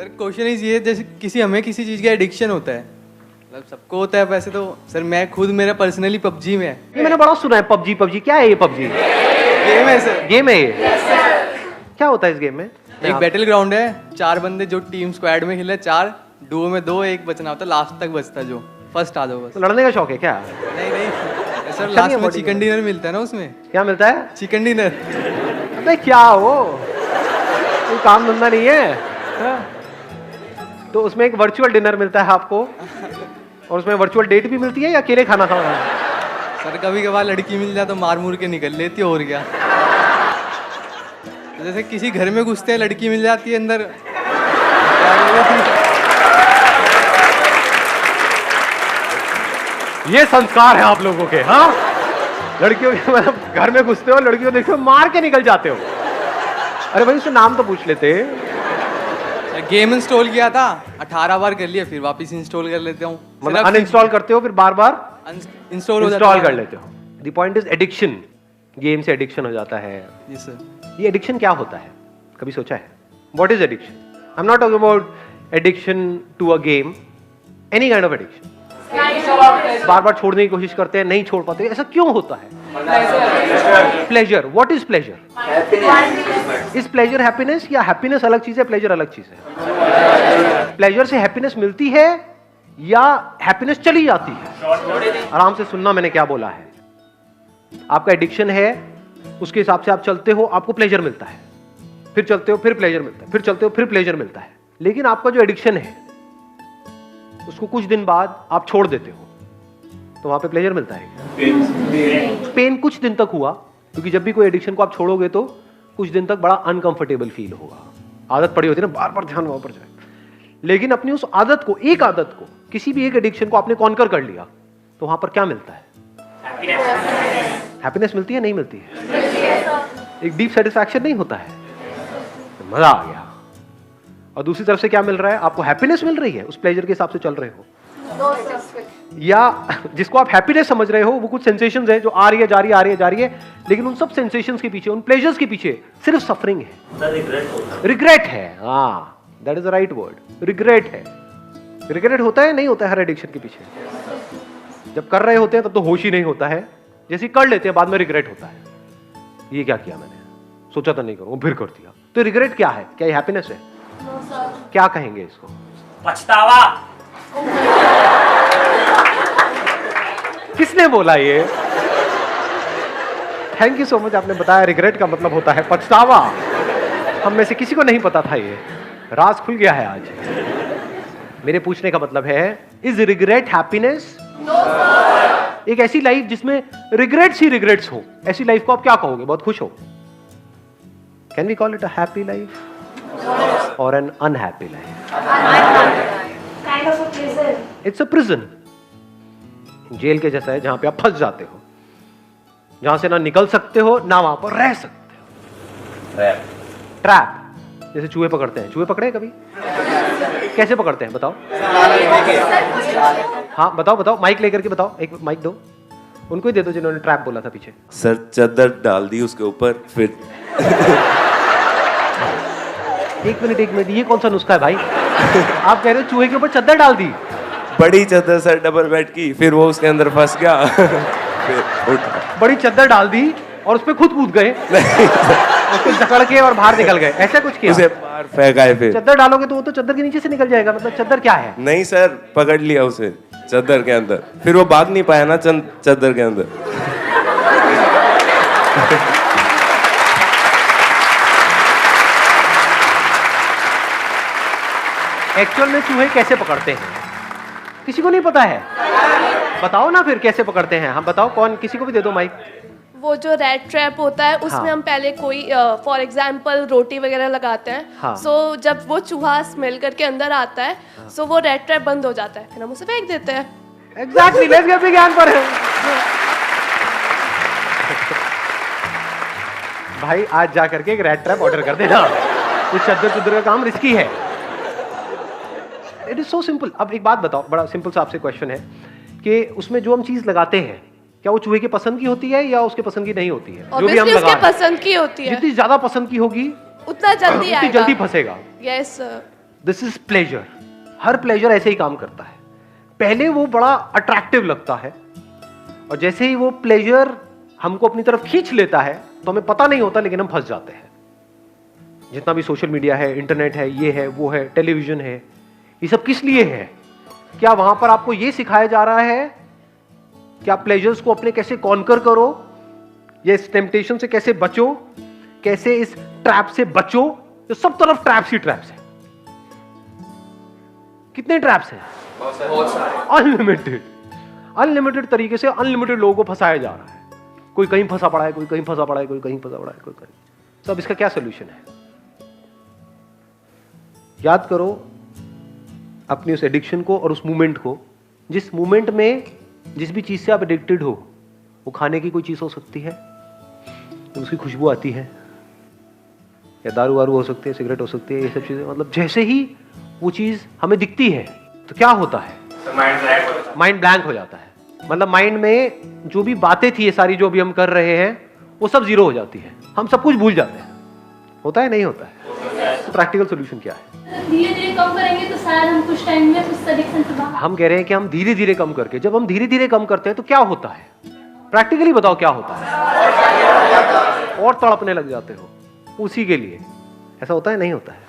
Sir question is ये, जैसे हमें किसी चीज़ का एडिक्शन होता है, मतलब सबको होता है वैसे तो। सर मैं खुद, मेरा पर्सनली पबजी में है। ये मैंने बड़ा सुना है पबजी। पबजी क्या है ये? पबजी गेम है सर। गेम है ये? क्या होता है इस गेम में? एक बैटल ग्राउंड है, 4 बंदे जो टीम स्क्वाड में खेले, 4 डुओ में 2, एक बचना होता है, लास्ट तक बचता है, जो फर्स्ट आ जाओ बस। तो लड़ने का शौक है क्या? नहीं सर, अच्छा लास्ट नहीं है में body चिकन डिनर मिलता है ना उसमें। क्या मिलता है? Chicken dinner. अबे क्या वो कोई काम धंधा नहीं है? हाँ? तो उसमें एक वर्चुअल डिनर मिलता है आपको, और उसमें वर्चुअल डेट भी मिलती है या अकेले खाना खाना है? सर कभी कभार लड़की मिल जाए तो मार मुर के निकल लेती है, और क्या। तो जैसे किसी घर में घुसते हैं, लड़की मिल जाती है अंदर। ये संस्कार है आप लोगों के? हाँ, लड़कियों के मतलब घर में घुसते हो, लड़कियों को देखते हो, मार के निकल जाते हो। अरे भाई उससे नाम तो पूछ लेते। गेम इंस्टॉल किया था, 18 बार कर लिया, फिर वापस इंस्टॉल कर लेता हूँ। मतलब अनइंस्टॉल करते हो फिर बार बार इंस्टॉल हो जाता है। इंस्टॉल कर लेते हो। The point is addiction. Game से एडिक्शन हो जाता है। जी सर। ये एडिक्शन क्या होता है, कभी सोचा है? What is addiction? I am not talking about addiction to a game, any kind of addiction. बार बार छोड़ने की कोशिश करते हैं, नहीं छोड़ पाते, ऐसा क्यों होता है? Pleasure. What is pleasure? Is pleasure happiness, या हैप्पीनेस अलग चीज है, प्लेजर अलग चीज है? प्लेजर से हैप्पीनेस मिलती है या हैप्पीनेस चली जाती है? आराम से सुनना मैंने क्या बोला है। आपका एडिक्शन है, उसके हिसाब से आप चलते हो, आपको प्लेजर मिलता है, फिर चलते हो फिर प्लेजर मिलता है, फिर चलते हो फिर प्लेजर मिलता है। लेकिन आपका जो एडिक्शन है उसको कुछ दिन बाद आप छोड़ देते हो, तो वहां पे प्लेजर मिलता है। पेन कुछ दिन तक हुआ, क्योंकि जब भी कोई एडिक्शन को आप छोड़ोगे तो कुछ दिन तक बड़ा अनकंफर्टेबल फील होगा। आदत पड़ी होती है ना, बार बार ध्यान वहां पर जाए। लेकिन अपनी उस आदत को, एक आदत को, किसी भी एक एडिक्शन को आपने कॉन्कर कर लिया, तो वहां पर क्या मिलता है? हैप्पीनेस मिलती है, नहीं मिलती है? एक डीप सेटिस्फैक्शन नहीं होता है? मजा आ गया। और दूसरी तरफ से क्या मिल रहा है? आपको हैप्पीनेस मिल रही है, उस प्लेजर के हिसाब से चल रहे हो, या जिसको आप हैप्पीनेस समझ रहे हो वो कुछ सेंसेशंस है जो आ रही है जा रही है, आ रही है जा रही है, लेकिन उन सब सेंसेशंस के पीछे, उन प्लेजर्स के पीछे सिर्फ सफरिंग है, रिग्रेट है। हाँ, that is the right word, regret है। रिग्रेट होता है, नहीं होता है हर एडिक्शन के पीछे? जब कर रहे होते हैं तब तो होश ही नहीं होता है, जैसे कर लेते हैं बाद में रिग्रेट होता है, ये क्या किया मैंने, सोचा था नहीं करूंगा, फिर कर दिया। तो रिग्रेट क्या है? क्या ये हैप्पीनेस है? क्या कहेंगे इसको? पछतावा। किसने बोला ये? थैंक यू सो मच, आपने बताया रिग्रेट का मतलब होता है पछतावा। हम में से किसी को नहीं पता था, ये राज खुल गया है आज। मेरे पूछने का मतलब है, इज रिग्रेट हैप्पीनेस? एक ऐसी लाइफ जिसमें रिग्रेट्स ही रिग्रेट्स हो, ऐसी लाइफ को आप क्या कहोगे? बहुत खुश हो? Can we call it a happy life और an unhappy life? It's a prison. Jail के जैसा है, जहां पे आप फंस जाते हो, जहां से ना निकल सकते हो ना वहां पर रह सकते हो। ट्रैप। जैसे चूहे पकड़ते हैं, चूहे पकड़े कभी? कैसे पकड़ते हैं बताओ? हाँ बताओ बताओ, माइक लेकर के बताओ, एक माइक दो उनको ही दे दो जिन्होंने ट्रैप बोला था पीछे। सर चादर डाल दी उसके ऊपर, फिर एक मिनट, ये कौन सा नुस्खा है भाई? आप कह रहे हो चूहे के ऊपर चादर डाल दी? बड़ी चादर सर, डबल बेड की, फिर वो उसके अंदर फंस गया। फिर उठा। बड़ी चादर डाल दी और उस पे खुद कूद गए, उसको जकड़ के और बाहर निकल गए, ऐसा कुछ किया? उसे बाहर फेंकाए। फिर चादर डालोगे तो वो तो चादर के नीचे से निकल जाएगा, मतलब चादर क्या है? नहीं सर, पकड़ लिया उसे चादर के अंदर, फिर वो भाग नहीं पाया ना चादर के अंदर। एक्चुअल में चूहे कैसे पकड़ते हैं किसी को नहीं पता है? बताओ ना फिर कैसे पकड़ते हैं। हम बताओ, कौन, किसी को भी दे दो माइक। वो जो रेड ट्रैप होता है उसमें हाँ। हम पहले कोई फॉर एग्जांपल रोटी वगैरह लगाते हैं। हाँ। सो जब वो चूहा स्मेल करके अंदर आता है, सो वो रेड ट्रैप बंद हो जाता है, फिर हम उसे फेंक देते हैं। एग्जैक्टली, लेट्स गेट विज्ञान पर है। भाई आज जा करके एक रेड ट्रैप ऑर्डर कर देना, इस चद्दर का काम रिस्की है। It is so simple. अब एक बात बताओ, बड़ा सिंपल सा आपसे क्वेश्चन है कि उसमें जो हम चीज लगाते हैं, क्या वो चूहे के पसंद की होती है या उसके पसंद की नहीं होती है? जो भी हम Obviously लगा उसके पसंद की होती है। जितनी ज्यादा पसंद की होगी उतना जल्दी उतनी आएगा, जल्दी फंसेगा। यस। This is pleasure. हर प्लेजर ऐसे ही काम करता है, पहले वो बड़ा अट्रैक्टिव लगता है और जैसे ही वो प्लेजर हमको अपनी तरफ खींच लेता है तो हमें पता नहीं होता, लेकिन हम फंस जाते हैं। जितना भी सोशल मीडिया है, इंटरनेट है, ये है, वो है, टेलीविजन है, ये सब किस लिए है? क्या वहां पर आपको ये सिखाया जा रहा है कि आप प्लेजर्स को अपने कैसे कॉन्कर करो, या इस टेम्पटेशन से कैसे बचो, कैसे इस ट्रैप से बचो? तो सब तरफ ट्रैप्स ही ट्रैप्स है। कितने ट्रैप्स हैं? अनलिमिटेड। अनलिमिटेड तरीके से अनलिमिटेड लोगों को फंसाया जा रहा है। कोई कहीं फंसा पड़ा है, कोई कहीं फंसा पड़ा है, कोई कहीं फंसा पड़ा है, कोई कहीं। तो अब इसका क्या सोल्यूशन है? याद करो अपनी उस एडिक्शन को और उस मूवमेंट को। जिस मूवमेंट में जिस भी चीज से आप एडिक्टेड हो, वो खाने की कोई चीज हो सकती है, उसकी खुशबू आती है, या दारू वारू हो सकती है, सिगरेट हो सकती है, ये सब चीजें। मतलब जैसे ही वो चीज हमें दिखती है तो क्या होता है? माइंड ब्लैंक हो जाता है। मतलब माइंड में जो भी बातें थी, ये सारी जो भी हम कर रहे हैं, वो सब जीरो हो जाती है। हम सब कुछ भूल जाते हैं। होता है नहीं होता है? तो प्रैक्टिकल सोल्यूशन क्या है? धीरे धीरे कम करेंगे तो शायद हम कुछ टाइम में उस एडिक्शन से बाहर। हम कह रहे हैं कि हम धीरे धीरे कम करके, जब हम धीरे धीरे कम करते हैं तो क्या होता है? प्रैक्टिकली बताओ क्या होता है? और तड़पने लग जाते हो उसी के लिए। ऐसा होता है नहीं होता है?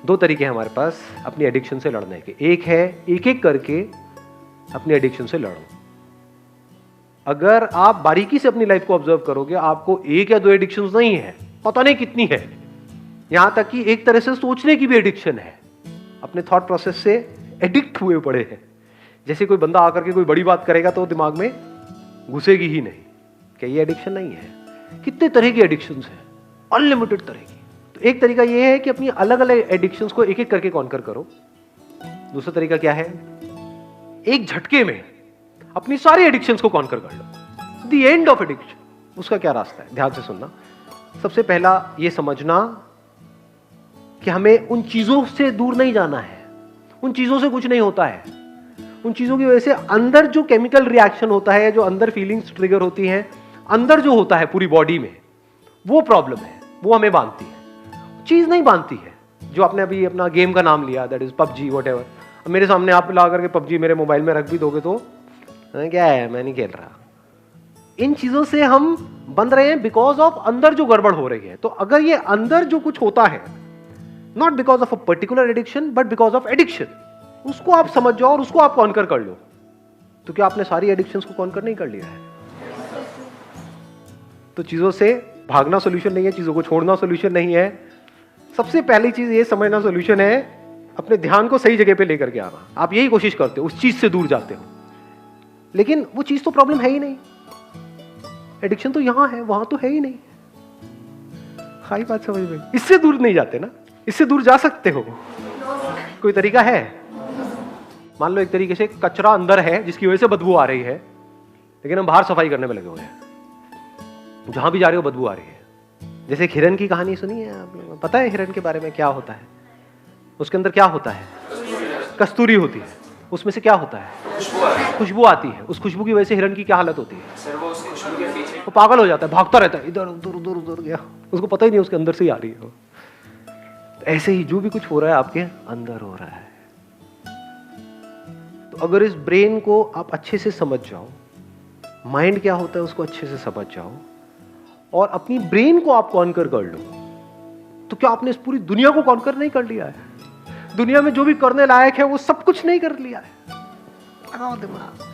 दो तरीके हैं हमारे पास अपनी एडिक्शन से लड़ने के। एक है एक एक करके अपनी एडिक्शन से लड़ो। अगर आप बारीकी से अपनी लाइफ को ऑब्जर्व करोगे, आपको एक या दो एडिक्शंस नहीं है, पता नहीं कितनी है। यहां तक कि एक तरह से सोचने की भी एडिक्शन है। अपने थॉट प्रोसेस से एडिक्ट हुए पड़े हैं। जैसे कोई बंदा आकर के कोई बड़ी बात करेगा तो दिमाग में घुसेगी ही नहीं। क्या ये एडिक्शन नहीं है? कितने तरह की एडिक्शंस हैं, अनलिमिटेड तरह की। तो एक तरीका ये है कि अपनी अलग अलग एडिक्शंस को एक एक करके कॉन्कर करो। दूसरा तरीका क्या है? एक झटके में अपनी सारी एडिक्शंस को कॉन्कर कर लो। The end of addiction. उसका क्या रास्ता है? ध्यान से सुनना। सबसे पहला ये समझना कि हमें उन चीजों से दूर नहीं जाना है। उन चीजों से कुछ नहीं होता है। उन चीजों की वजह से अंदर जो केमिकल रिएक्शन होता है, जो अंदर फीलिंग्स ट्रिगर होती हैं, अंदर जो होता है पूरी बॉडी में, वो प्रॉब्लम है। वो हमें बांधती है, चीज नहीं बांधती है। जो आपने अभी अपना गेम का नाम लिया, दैट इज पबजी, व्हाटएवर। मेरे सामने आप ला करके पबजी मेरे मोबाइल में रख भी दोगे तो क्या है, मैं नहीं खेल रहा। इन चीजों से हम बंध रहे हैं बिकॉज ऑफ अंदर जो गड़बड़ हो रही है। तो अगर ये अंदर जो कुछ होता है, not because of a particular addiction but because of addiction, उसको आप समझ जाओ और उसको आप कॉन्कर कर लो। तो क्या आपने सारी एडिक्शंस को कॉन्कर नहीं कर लिया है? तो चीजों से भागना सॉल्यूशन नहीं है, चीजों को छोड़ना सॉल्यूशन नहीं है। सबसे पहली चीज ये समझना सॉल्यूशन है, अपने ध्यान को सही जगह पे लेकर के आना। आप यही कोशिश करते हो, उस चीज से दूर जाते हो, लेकिन वो चीज तो प्रॉब्लम है ही नहीं। एडिक्शन तो यहां है, वहां तो है ही नहीं। खाई बात समझ में? इससे दूर नहीं जाते ना, इससे दूर जा सकते हो। कोई तरीका है? मान लो एक तरीके से कचरा अंदर है जिसकी वजह से बदबू आ रही है, लेकिन हम बाहर सफाई करने में लगे हुए हैं। जहां भी जा रहे हो बदबू आ रही है। जैसे एक हिरन की कहानी सुनी है आपने? पता है हिरन के बारे में क्या होता है? उसके अंदर क्या होता है? कस्तूरी होती है। उसमें से क्या होता है? खुशबू आती है। उस खुशबू की वजह से हिरन की क्या हालत होती है? वो पागल हो जाता है, भागता रहता है, इधर उधर उधर उधर गया, उसको पता ही नहीं उसके अंदर से ही आ रही है वो। ऐसे ही जो भी कुछ हो रहा है आपके अंदर हो रहा है। तो अगर इस ब्रेन को आप अच्छे से समझ जाओ, माइंड क्या होता है उसको अच्छे से समझ जाओ, और अपनी ब्रेन को आप कॉन्कर कर लो, तो क्या आपने इस पूरी दुनिया को कॉन्कर नहीं कर लिया है? दुनिया में जो भी करने लायक है वो सब कुछ नहीं कर लिया है। लगाओ दिमाग।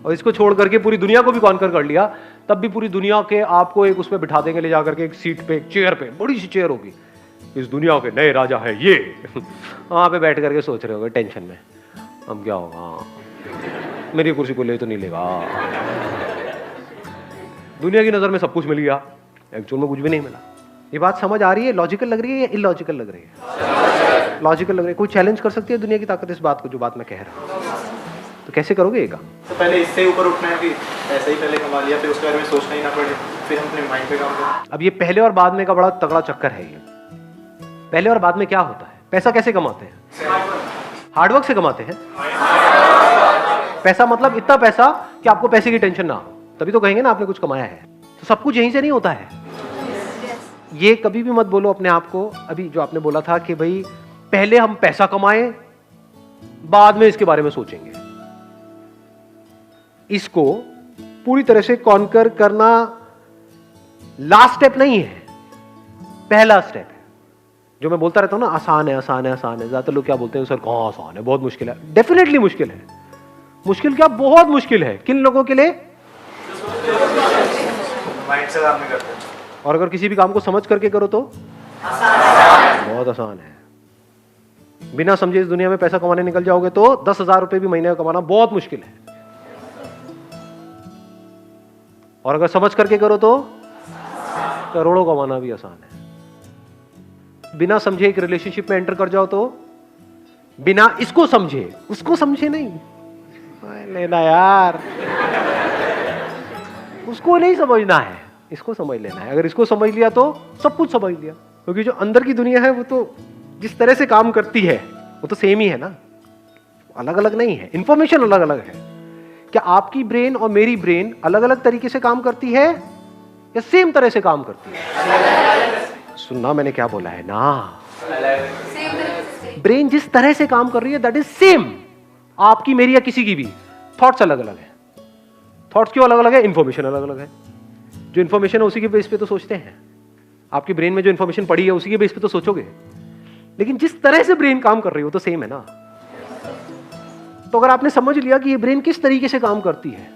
और इसको छोड़ करके पूरी दुनिया को भी कॉन्कर कर लिया, तब भी पूरी दुनिया के आपको एक उसमें बिठा देंगे, ले जाकर के एक सीट पे, एक चेयर पे, बड़ी सी चेयर होगी, इस दुनिया के नए राजा है ये। वहां पे बैठ करके सोच रहे होगे टेंशन में, अब क्या होगा, मेरी कुर्सी को ले तो नहीं लेगा। दुनिया की नजर में सब कुछ मिल गया, एक्चुअल में कुछ भी नहीं मिला। ये बात समझ आ रही है? लॉजिकल लग रही है या इलॉजिकल लग रही है? लॉजिकल लग रही है। कोई चैलेंज कर सकती है दुनिया की ताकत इस बात को, जो बात मैं कह रहा हूं? तो कैसे करोगे ये काम? तो पहले इससे ऊपर उठना है कि ऐसे ही पहले कमा लिया, फिर उसके बारे में सोचना ही ना पड़े, फिर हम अपने माइंड पे काम करें। अब ये पहले और बाद में का बड़ा तगड़ा चक्कर है। ये पहले और बाद में क्या होता है? पैसा कैसे कमाते हैं? हार्डवर्क से कमाते हैं। पैसा मतलब इतना पैसा कि आपको पैसे की टेंशन ना हो, तभी तो कहेंगे ना आपने कुछ कमाया है। तो सब कुछ यहीं से नहीं होता है। ये कभी भी मत बोलो अपने आप को, अभी जो आपने बोला था कि भाई पहले हम पैसा कमाएं, बाद में इसके बारे में सोचेंगे। इसको पूरी तरह से कॉन्कर करना लास्ट स्टेप नहीं है, पहला स्टेप है। जो मैं बोलता रहता हूं ना, आसान है आसान है आसान है, ज्यादातर लोग क्या बोलते हैं, सर कहां आसान है, बहुत मुश्किल है। डेफिनेटली मुश्किल है। मुश्किल क्या, बहुत मुश्किल है। किन लोगों के लिए? माइंड से काम नहीं करते। और अगर किसी भी काम को समझ करके करो तो बहुत आसान है। बिना समझे इस दुनिया में पैसा कमाने निकल जाओगे तो 10,000 रुपए भी महीने का कमाना बहुत मुश्किल है। और अगर समझ करके करो तो करोड़ों कमाना भी आसान है। बिना समझे एक रिलेशनशिप में एंटर कर जाओ तो, बिना इसको समझे, उसको समझे नहीं लेना यार, उसको नहीं समझना है, इसको समझ लेना है। अगर इसको समझ लिया तो सब कुछ समझ लिया, क्योंकि जो अंदर की दुनिया है वो तो जिस तरह से काम करती है वो तो सेम ही है ना, अलग अलग नहीं है। इंफॉर्मेशन अलग अलग है। क्या आपकी ब्रेन और मेरी ब्रेन अलग अलग तरीके से काम करती है या सेम तरह से काम करती है? सुनना मैंने क्या बोला है ना, ब्रेन जिस तरह से काम कर रही है दैट इज सेम, आपकी मेरी या किसी की भी। थॉट्स अलग अलग है। थॉट्स क्यों अलग अलग है? इंफॉर्मेशन अलग अलग है। जो इंफॉर्मेशन है उसी के बेस पे तो सोचते हैं। आपकी ब्रेन में जो इंफॉर्मेशन पड़ी है उसी के बेस पे तो सोचोगे, लेकिन जिस तरह से ब्रेन काम कर रही है वो तो सेम है ना। तो अगर आपने समझ लिया कि ये ब्रेन किस तरीके से काम करती है,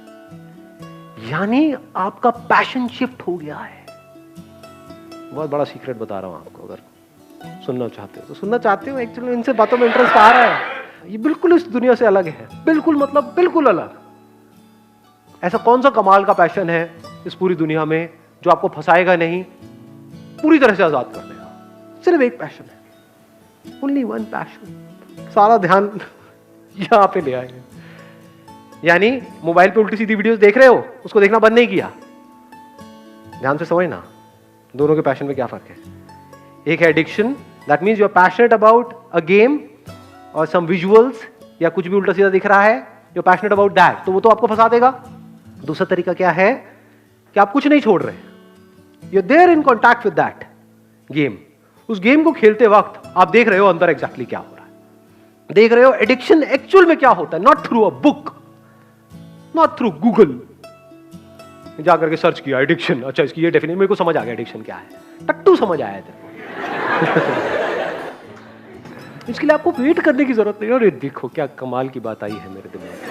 यानी आपका पैशन शिफ्ट हो गया है। बहुत बड़ा सीक्रेट बता रहा हूं आपको, अगर सुनना चाहते हो तो सुनना चाहते हो। एक्चुअली इनसे बातों में इंटरेस्ट आ रहा है। ये बिल्कुल इस दुनिया से अलग है, बिल्कुल, मतलब बिल्कुल अलग। ऐसा कौन सा कमाल का पैशन है इस पूरी दुनिया में जो आपको फंसाएगा नहीं, पूरी तरह से आजाद कर देगा? सिर्फ एक पैशन है, ओनली वन पैशन। सारा ध्यान यहां पे ले आएंगे। यानी मोबाइल पे उल्टी सीधी वीडियोस देख रहे हो, उसको देखना बंद नहीं किया। ध्यान से समझना दोनों के पैशन में क्या फर्क है। एक है addiction, that means you are passionate about a game और सम विजुअल्स, या कुछ भी उल्टा सीधा दिख रहा है, you are passionate about that, तो वो तो आपको फंसा देगा। दूसरा तरीका क्या है कि आप कुछ नहीं छोड़ रहे, you are there in contact with that game. उस गेम को खेलते वक्त आप देख रहे हो अंदर एग्जैक्टली क्या हो रहा है, देख रहे हो एडिक्शन एक्चुअल में क्या होता है। Not through a book, not through Google जाकर के सर्च किया एडिक्शन, अच्छा इसकी ये डेफिनेशन मेरे को समझ आ गया एडिक्शन क्या है, टट्टू समझ आया तेरे इसके लिए आपको वेट करने की जरूरत नहीं। अरे देखो क्या कमाल की बात आई है मेरे दिमाग में।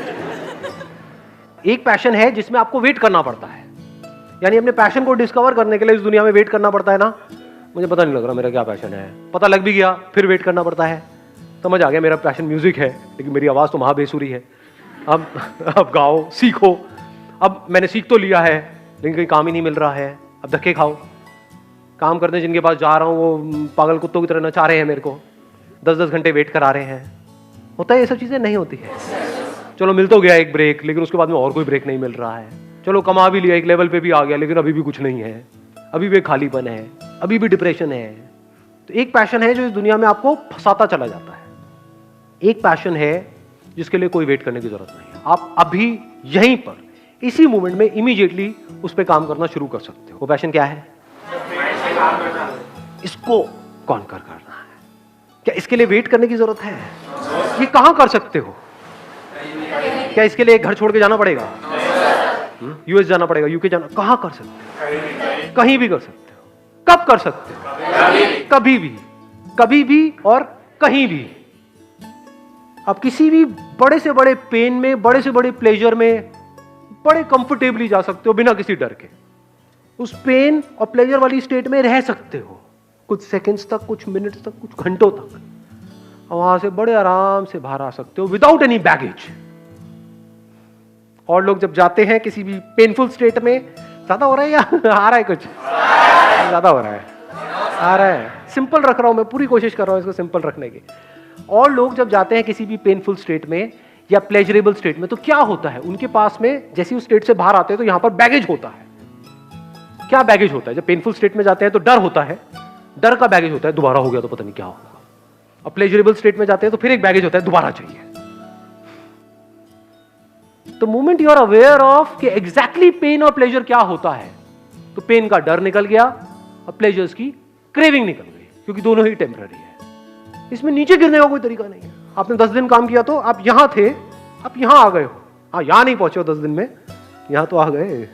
एक पैशन है जिसमें आपको वेट करना पड़ता है, यानी अपने पैशन को डिस्कवर करने के लिए इस दुनिया में वेट करना पड़ता है ना। मुझे पता नहीं लग रहा मेरा क्या पैशन है, पता लग भी गया फिर वेट करना पड़ता है। समझ आ गया मेरा पैशन म्यूजिक है, लेकिन मेरी आवाज तो महाबेसुरी है। अब गाओ, सीखो। अब मैंने सीख तो लिया है लेकिन कहीं काम ही नहीं मिल रहा है, अब धक्के खाओ। काम करने जिनके पास जा रहा हूँ वो पागल कुत्तों की तरह नचा रहे हैं मेरे को, 10-10 घंटे वेट करा रहे हैं। होता है ये सब चीजें? नहीं होती है। चलो मिल तो गया एक ब्रेक, लेकिन उसके बाद में और कोई ब्रेक नहीं मिल रहा है। चलो कमा भी लिया, एक लेवल पे भी आ गया, लेकिन अभी भी कुछ नहीं है, अभी भी खालीपन है, अभी भी डिप्रेशन है। तो एक पैशन है जो इस दुनिया में आपको फंसाता चला जाता है। एक पैशन है जिसके लिए कोई वेट करने की जरूरत नहीं है। आप अभी यहीं पर इसी मोमेंट में इमीडिएटली उस पर काम करना शुरू कर सकते हो। वो पैशन क्या है? इसको कॉन्कर करना है। क्या इसके लिए वेट करने की जरूरत है? ये कहां कर सकते हो? क्या इसके लिए एक घर छोड़ के जाना पड़ेगा? यूएस जाना पड़ेगा, यूके जाना? कहां कर सकते हो? कहीं भी कर सकते हो। कब कर सकते हो? कभी भी, कभी भी और कहीं भी। आप किसी भी बड़े से बड़े पेन में, बड़े से बड़े प्लेजर में बड़े कंफर्टेबली जा सकते हो बिना किसी डर के। उस पेन और प्लेजर वाली स्टेट में रह सकते हो कुछ सेकंड्स तक, कुछ मिनट्स तक, कुछ घंटों तक, और वहां से बड़े आराम से बाहर आ सकते हो विदाउट एनी बैगेज। और लोग जब जाते हैं किसी भी पेनफुल स्टेट में, ज्यादा हो रहा है या आ रहा है? कुछ ज्यादा हो रहा है, आ रहा है। सिंपल रख रहा हूं मैं, पूरी कोशिश कर रहा हूं इसको सिंपल रखने की। और लोग जब जाते हैं किसी भी पेनफुल स्टेट में या प्लेजरेबल स्टेट में, तो क्या होता है उनके पास में? जैसे उस स्टेट से बाहर आते हैं तो यहां पर बैगेज होता है। क्या बैगेज होता है? जब पेनफुल स्टेट में जाते हैं तो डर होता है, डर का बैगेज होता है, दोबारा हो गया तो पता नहीं क्या होगा। अब प्लेजरेबल स्टेट में जाते हैं तो फिर एक बैगेज होता है, दोबारा चाहिए। तो moment you are aware of कि एग्जैक्टली पेन और प्लेजर क्या होता है, तो पेन का डर निकल गया और प्लेजर्स की क्रेविंग निकल गई, क्योंकि दोनों ही टेम्पररी है। इसमें नीचे गिरने का कोई तरीका नहीं है। आपने 10 दिन काम किया तो आप यहां थे, आप यहां आ गए हो। हाँ, यहां नहीं पहुंचे हो 10 दिन में, यहां तो आ गए।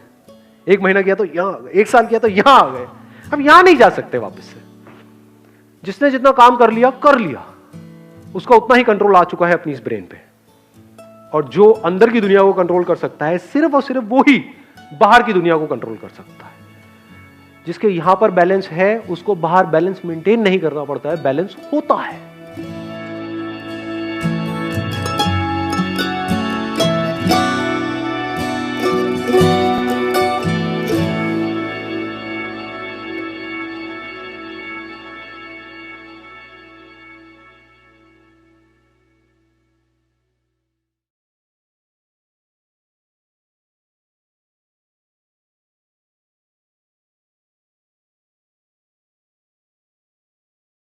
1 महीना किया तो यहां आ गए, 1 साल किया तो यहां आ गए। अब यहां नहीं जा सकते वापस से। जिसने जितना काम कर लिया, उसका उतना ही कंट्रोल आ चुका है अपनी इस ब्रेन पे। और जो अंदर की दुनिया को कंट्रोल कर सकता है, सिर्फ और सिर्फ वो ही बाहर की दुनिया को कंट्रोल कर सकता है। जिसके यहां पर बैलेंस है, उसको बाहर बैलेंस मेंटेन नहीं करना पड़ता है, बैलेंस होता है।